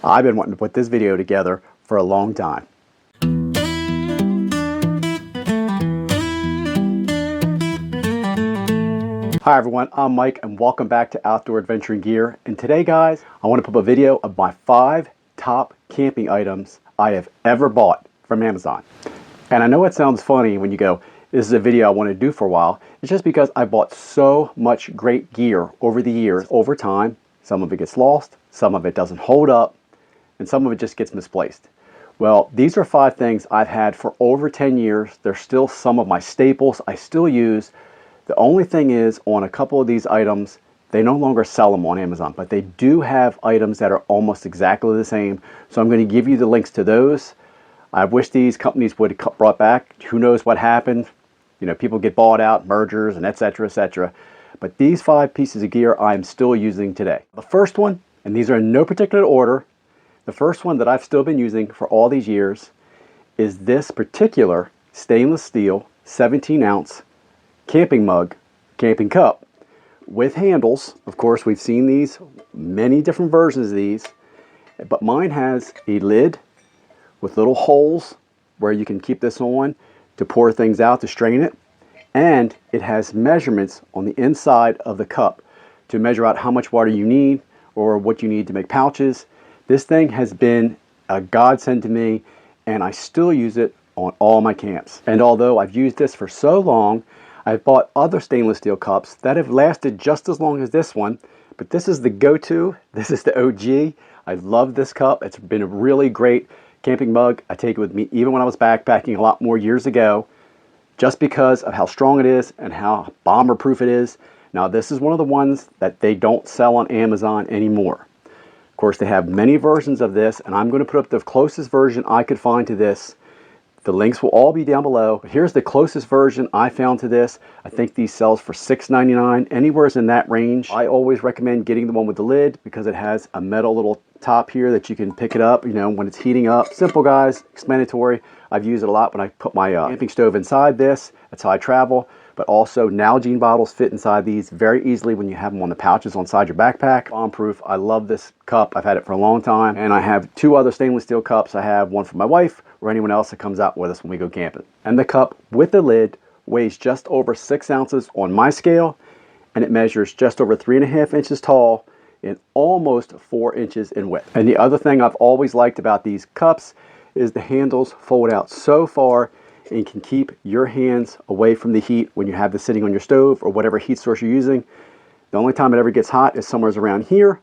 I've been wanting to put this video together for a long time. Hi everyone, I'm Mike and welcome back to Outdoor Adventuring Gear. And today guys, I want to put up a video of my 5 top camping items I have ever bought from Amazon. And I know it sounds funny when you go, this is a video I want to do for a while. It's just because I bought so much great gear over the years. Over time, some of it gets lost, some of it doesn't hold up, and some of it just gets misplaced. Well, these are 5 things I've had for over 10 years. They're still some of my staples I still use. The only thing is, on a couple of these items, they no longer sell them on Amazon, but they do have items that are almost exactly the same. So I'm going to give you the links to those. I wish these companies would have brought back. Who knows what happened? You know, people get bought out, mergers, and etc., etc. But these 5 pieces of gear I'm still using today. The first one, and these are in no particular order, the first one that I've still been using for all these years is this particular stainless steel 17-ounce camping mug, camping cup with handles. Of course, we've seen these, many different versions of these, but mine has a lid with little holes where you can keep this on to pour things out to strain it, and it has measurements on the inside of the cup to measure out how much water you need or what you need to make pouches. This thing has been a godsend to me, and I still use it on all my camps. And although I've used this for so long, I've bought other stainless steel cups that have lasted just as long as this one, but this is the go-to. This is the OG. I love this cup. It's been a really great camping mug. I take it with me even when I was backpacking a lot more years ago, just because of how strong it is and how bomber-proof it is. Now, this is one of the ones that they don't sell on Amazon anymore. Of course, they have many versions of this, and I'm going to put up the closest version I could find to this. The links will all be down below. Here's the closest version I found to this. I think these sells for $6.99, anywhere in that range. I always recommend getting the one with the lid because it has a metal little top here that you can pick it up, you know, when it's heating up. Simple guys, explanatory. I've used it a lot when I put my camping stove inside this. That's how I travel. But also Nalgene bottles fit inside these very easily when you have them on the pouches inside your backpack. Bomb-proof. I love this cup. I've had it for a long time. And I have 2 other stainless steel cups. I have one for my wife or anyone else that comes out with us when we go camping. And the cup with the lid weighs just over 6 ounces on my scale, and it measures just over 3.5 inches tall and almost 4 inches in width. And the other thing I've always liked about these cups is the handles fold out so far and can keep your hands away from the heat when you have this sitting on your stove or whatever heat source you're using. The only time it ever gets hot is somewhere around here,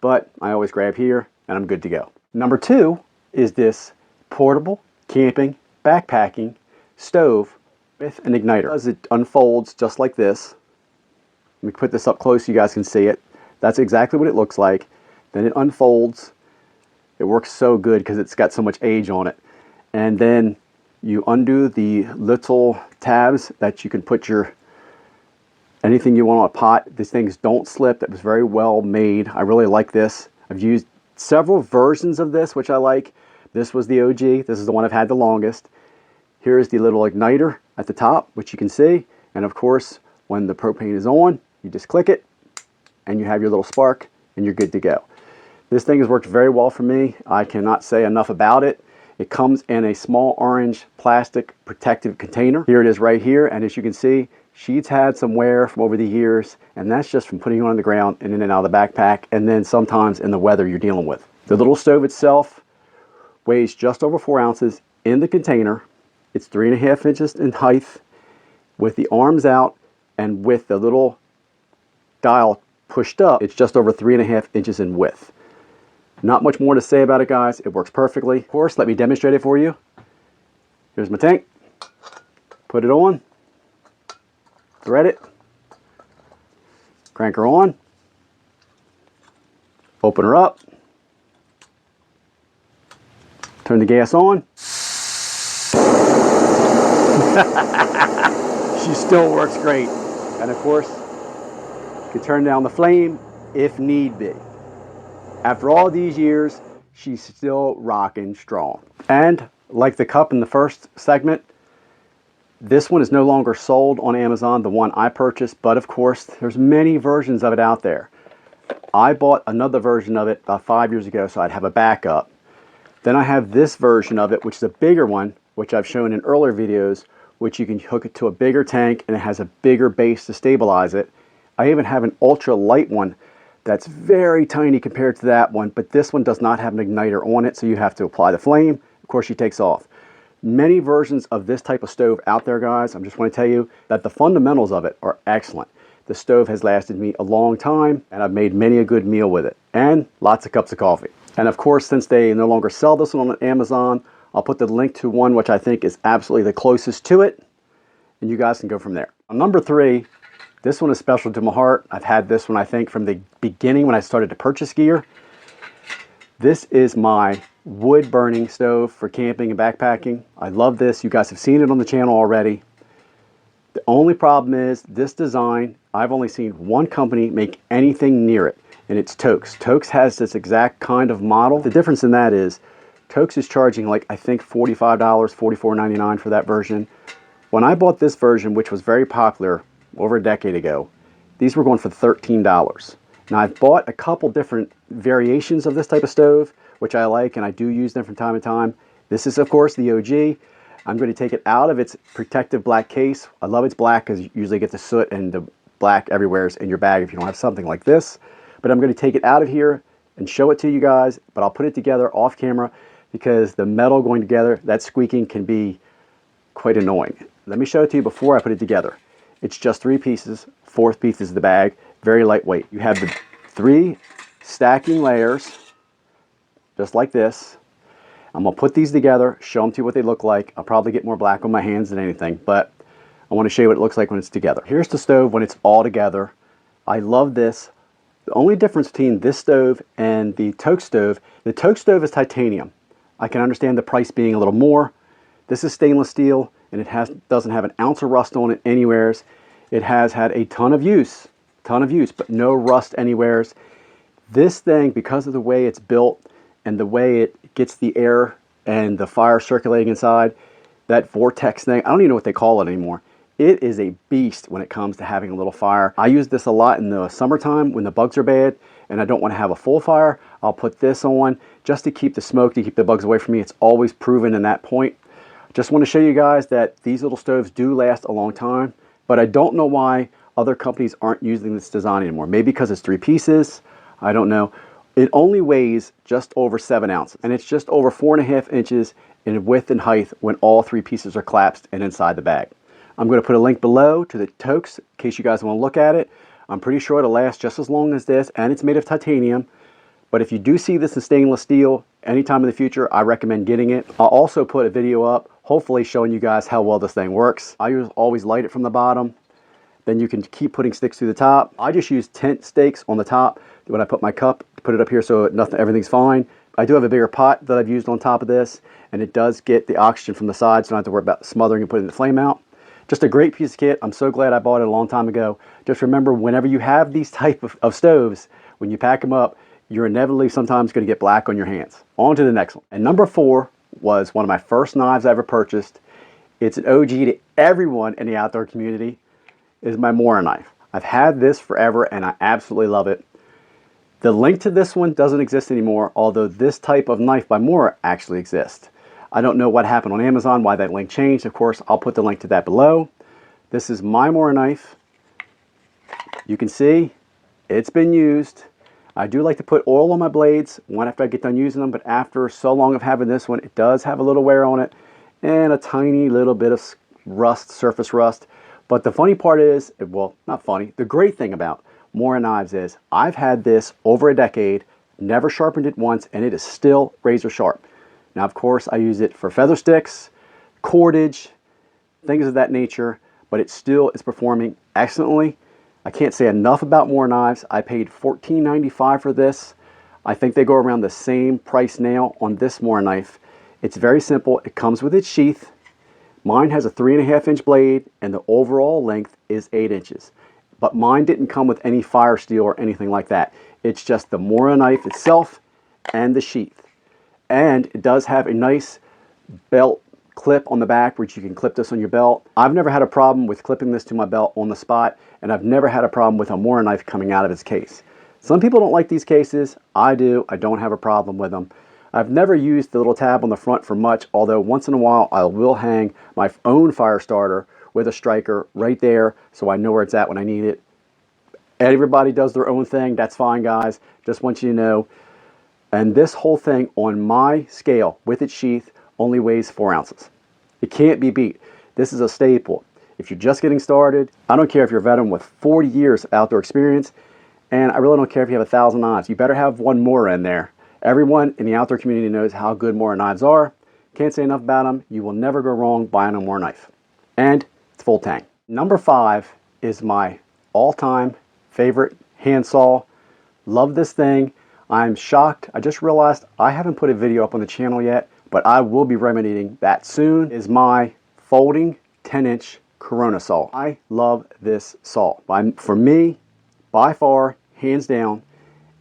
but I always grab here and I'm good to go. Number 2 is this portable camping backpacking stove with an igniter. As it unfolds just like this, let me put this up close so you guys can see it. That's exactly what it looks like. Then it unfolds. It works so good because it's got so much age on it. And then you undo the little tabs that you can put your anything you want on a pot. These things don't slip. That was very well made. I really like this. I've used several versions of this, which I like. This was the OG. This is the one I've had the longest. Here's the little igniter at the top, which you can see. And of course, when the propane is on, you just click it and you have your little spark and you're good to go. This thing has worked very well for me. I cannot say enough about it. It comes in a small orange plastic protective container. Here it is right here. And as you can see, she's had some wear from over the years, and that's just from putting it on the ground and in and out of the backpack, and then sometimes in the weather you're dealing with. The little stove itself weighs just over 4 ounces in the container. It's 3.5 inches in height with the arms out, and with the little dial pushed up, it's just over 3.5 inches in width. Not much more to say about it, guys. It works perfectly. Of course, let me demonstrate it for you. Here's my tank. Put it on. Thread it. Crank her on. Open her up. Turn the gas on. She still works great. And of course, you can turn down the flame if need be. After all these years, she's still rocking strong. And like the cup in the first segment, this one is no longer sold on Amazon, the one I purchased, but of course, there's many versions of it out there. I bought another version of it about 5 years ago, so I'd have a backup. Then I have this version of it, which is a bigger one, which I've shown in earlier videos, which you can hook it to a bigger tank and it has a bigger base to stabilize it. I even have an ultra light one that's very tiny compared to that one, but this one does not have an igniter on it, so you have to apply the flame. Of course, she takes off. Many versions of this type of stove out there, guys. I just want to tell you that the fundamentals of it are excellent. The stove has lasted me a long time, and I've made many a good meal with it, and lots of cups of coffee. And of course, since they no longer sell this one on Amazon, I'll put the link to one which I think is absolutely the closest to it, and you guys can go from there. Number 3, this one is special to my heart. I've had this one, I think, from the beginning when I started to purchase gear. This is my wood burning stove for camping and backpacking. I love this. You guys have seen it on the channel already. The only problem is this design, I've only seen one company make anything near it, and it's Toaks. Toaks has this exact kind of model. The difference in that is Toaks is charging like, I think $45, $44.99 for that version. When I bought this version, which was very popular over a decade ago, these were going for $13. Now I've bought a couple different variations of this type of stove, which I like, and I do use them from time to time. This is, of course, the OG. I'm going to take it out of its protective black case. I love its black because you usually get the soot and the black everywhere in your bag if you don't have something like this. But I'm going to take it out of here and show it to you guys, but I'll put it together off camera because the metal going together, that squeaking can be quite annoying. Let me show it to you before I put it together. It's just 3 pieces. 4th piece is the bag. Very lightweight. You have the 3 stacking layers, just like this. I'm going to put these together, show them to you what they look like. I'll probably get more black on my hands than anything, but I want to show you what it looks like when it's together. Here's the stove when it's all together. I love this. The only difference between this stove and the Toaks stove, the Toaks stove is titanium. I can understand the price being a little more. This is stainless steel, and it doesn't have an ounce of rust on it anywheres. It has had a ton of use, but no rust anywheres. This thing, because of the way it's built and the way it gets the air and the fire circulating inside, that vortex thing, I don't even know what they call it anymore. It is a beast when it comes to having a little fire. I use this a lot in the summertime when the bugs are bad and I don't want to have a full fire. I'll put this on just to keep the smoke, to keep the bugs away from me. It's always proven in that point. Just want to show you guys that these little stoves do last a long time, but I don't know why other companies aren't using this design anymore. Maybe because it's 3 pieces, I don't know. It only weighs just over 7 ounces, and it's just over 4.5 inches in width and height when all 3 pieces are collapsed and inside the bag. I'm going to put a link below to the Toaks in case you guys want to look at it. I'm pretty sure it'll last just as long as this, and it's made of titanium. But if you do see this in stainless steel anytime in the future, I recommend getting it. I'll also put a video up, hopefully showing you guys how well this thing works. I always light it from the bottom. Then you can keep putting sticks through the top. I just use tent stakes on the top when I put my cup to put it up here so everything's fine. I do have a bigger pot that I've used on top of this, and it does get the oxygen from the sides, so I don't have to worry about smothering and putting the flame out. Just a great piece of kit. I'm so glad I bought it a long time ago. Just remember, whenever you have these type of stoves, when you pack them up, you're inevitably sometimes going to get black on your hands. On to the next one. And number 4 was one of my first knives I ever purchased. It's an OG to everyone in the outdoor community. Is my Mora knife. I've had this forever and I absolutely love it. The link to this one doesn't exist anymore, although this type of knife by Mora actually exists. I don't know what happened on Amazon, why that link changed. Of course, I'll put the link to that below. This is my Mora knife. You can see it's been used. I do like to put oil on my blades one after I get done using them, but after so long of having this one, it does have a little wear on it and a tiny little bit of rust, surface rust. But the funny part is, well, not funny, the great thing about Mora knives is I've had this over a decade, never sharpened it once, and it is still razor sharp. Now, of course, I use it for feather sticks, cordage, things of that nature, but it still is performing excellently. I can't say enough about Mora knives. I paid $14.95 for this. I think they go around the same price now on this Mora knife. It's very simple. It comes with its sheath. Mine has a 3.5-inch blade and the overall length is 8 inches. But mine didn't come with any fire steel or anything like that. It's just the Mora knife itself and the sheath. And it does have a nice belt clip on the back which you can clip this on your belt. I've never had a problem with clipping this to my belt on the spot, and I've never had a problem with a Mora knife coming out of its case. Some people don't like these cases. I do. I don't have a problem with them. I've never used the little tab on the front for much, although once in a while I will hang my own fire starter with a striker right there so I know where it's at when I need it. Everybody does their own thing. That's fine, guys. Just want you to know. And this whole thing on my scale with its sheath only weighs 4 ounces. It can't be beat. This is a staple. If you're just getting started, I don't care if you're a veteran with 40 years of outdoor experience, and I really don't care if you have 1,000 knives. You better have one Mora in there. Everyone in the outdoor community knows how good Mora knives are. Can't say enough about them. You will never go wrong buying a Mora knife. And it's full tang. Number 5 is my all-time favorite handsaw. Love this thing. I'm shocked. I just realized I haven't put a video up on the channel yet, but I will be remedying that soon. Is my folding 10-inch Corona saw. I love this saw. For me, by far, hands down,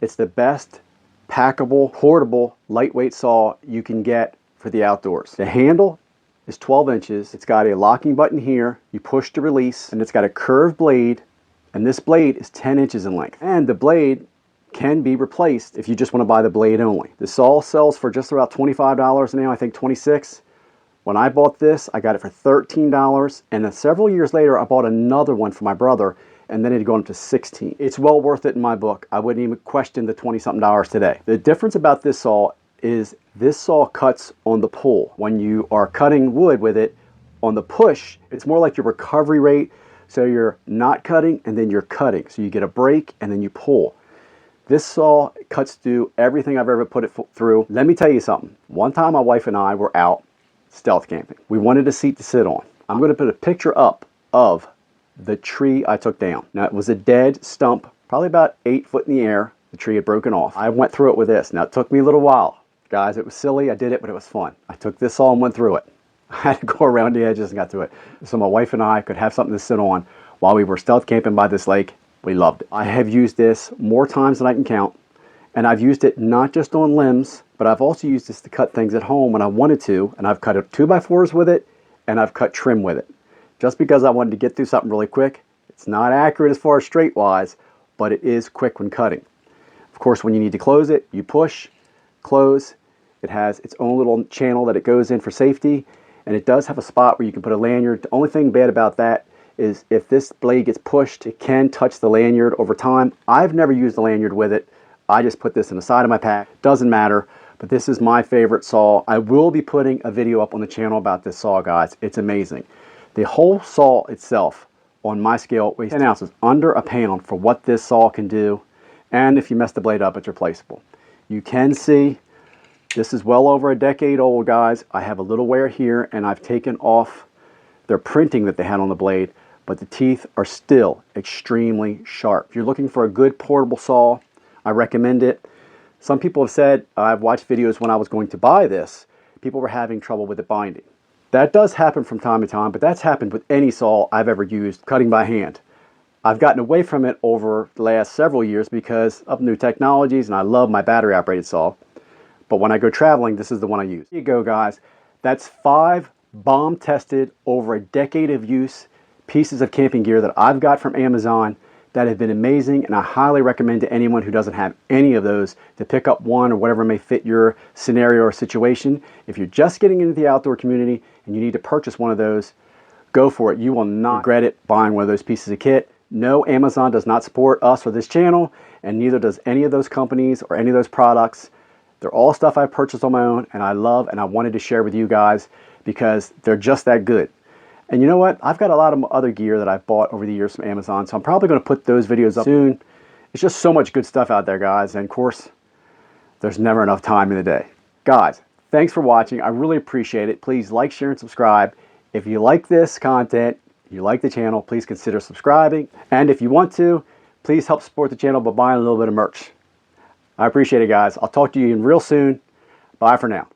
it's the best packable, portable, lightweight saw you can get for the outdoors. The handle is 12 inches. It's got a locking button here. You push to release, and it's got a curved blade, and this blade is 10 inches in length. And the blade can be replaced if you just want to buy the blade only. The saw sells for just about $25 now, I think $26. When I bought this, I got it for $13, and then several years later, I bought another one for my brother, and then it had gone up to $16. It's well worth it in my book. I wouldn't even question the $20-something today. The difference about this saw is this saw cuts on the pull. When you are cutting wood with it, on the push, it's more like your recovery rate. So you're not cutting and then you're cutting. So you get a break and then you pull. This saw cuts through everything I've ever put it through. Let me tell you something. One time my wife and I were out stealth camping. We wanted a seat to sit on. I'm going to put a picture up of the tree I took down. Now it was a dead stump, probably about 8 foot in the air. The tree had broken off. I went through it with this. Now it took me a little while. Guys, it was silly. I did it, but it was fun. I took this saw and went through it. I had to go around the edges and got through it. So my wife and I could have something to sit on while we were stealth camping by this lake. We loved it. I have used this more times than I can count. And I've used it not just on limbs, but I've also used this to cut things at home when I wanted to. And I've cut 2x4s with it, and I've cut trim with it. Just because I wanted to get through something really quick. It's not accurate as far as straight wise, but it is quick when cutting. Of course, when you need to close it, you push, close. It has its own little channel that it goes in for safety. And it does have a spot where you can put a lanyard. The only thing bad about that is if this blade gets pushed, it can touch the lanyard over time. I've never used a lanyard with it. I just put this in the side of my pack. Doesn't matter, but this is my favorite saw. I will be putting a video up on the channel about this saw, guys. It's amazing. The whole saw itself on my scale weighs 10 ounces, under a pound for what this saw can do. And if you mess the blade up, it's replaceable. You can see this is well over a decade old, guys. I have a little wear here, and I've taken off their printing that they had on the blade, but the teeth are still extremely sharp. If you're looking for a good portable saw, I recommend it. Some people have said, I've watched videos when I was going to buy this, people were having trouble with the binding. That does happen from time to time, but that's happened with any saw I've ever used cutting by hand. I've gotten away from it over the last several years because of new technologies, and I love my battery operated saw. But when I go traveling, this is the one I use. Here you go, guys. That's 5 bomb tested, over a decade of use pieces of camping gear that I've got from Amazon that have been amazing, and I highly recommend to anyone who doesn't have any of those to pick up one or whatever may fit your scenario or situation. If you're just getting into the outdoor community and you need to purchase one of those, go for it. You will not regret it buying one of those pieces of kit. No, Amazon does not support us or this channel, and neither does any of those companies or any of those products. They're all stuff I purchased on my own and I love, and I wanted to share with you guys because they're just that good. And you know what? I've got a lot of other gear that I've bought over the years from Amazon, so I'm probably going to put those videos up soon. It's just so much good stuff out there, guys. And of course, there's never enough time in the day. Guys, thanks for watching. I really appreciate it. Please like, share, and subscribe. If you like this content, you like the channel, please consider subscribing. And if you want to, please help support the channel by buying a little bit of merch. I appreciate it, guys. I'll talk to you real soon. Bye for now.